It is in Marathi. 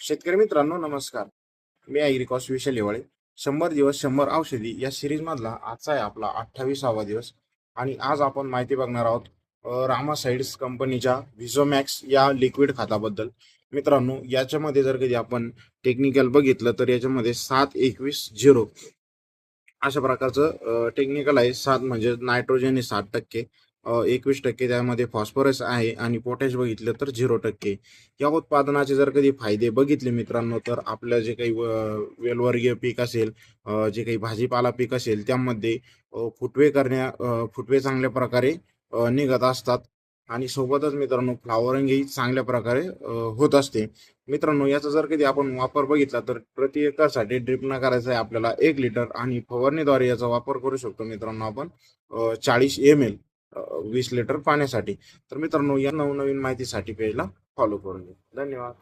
शेतकरी मित्रांनो नमस्कार. मी ॲग्रिकॉस विशाल येवळे. 100 दिवस 100 औषधी या सिरीज मधला आजचा आहे आपला 28वा दिवस आणि आज आपण माहिती बघणार आहोत रामासाइड्स कंपनीच्या व्हिझोमॅक्स या लिक्विड खताबद्दल. मित्रांनो याच्यामध्ये जर कधी आपण टेक्निकल बघितलं तर याच्यामध्ये 7-21-0 अशा प्रकारचं टेक्निकल आहे. 7 म्हणजे नायट्रोजन आहे 7%, 21% त्यामध्ये फॉस्फरस आहे आणि पोटॅश बघितलं तर 0%. या उत्पादनाचे जर कधी फायदे बघितले मित्रांनो तर आपलं जे काही वेलवर्गीय पीक असेल, जे काही भाजीपाला पीक असेल त्यामध्ये फुटवे चांगल्या प्रकारे निघत असतात आणि सोबतच मित्रांनो फ्लावरिंग ही चांगल्या प्रकारे होत असते. मित्रांनो याचा जर कधी आपण वापर बघितला तर प्रति एकरसाठी ड्रिप न करायचा आहे आपल्याला 1 लिटर आणि फवारणीद्वारे याचा वापर करू शकतो मित्रांनो आपण 40 ml 20 लिटर पाण्यासाठी. तर मित्रांनो या नवनवीन माहितीसाठी पेजला फॉलो करून घ्या. धन्यवाद.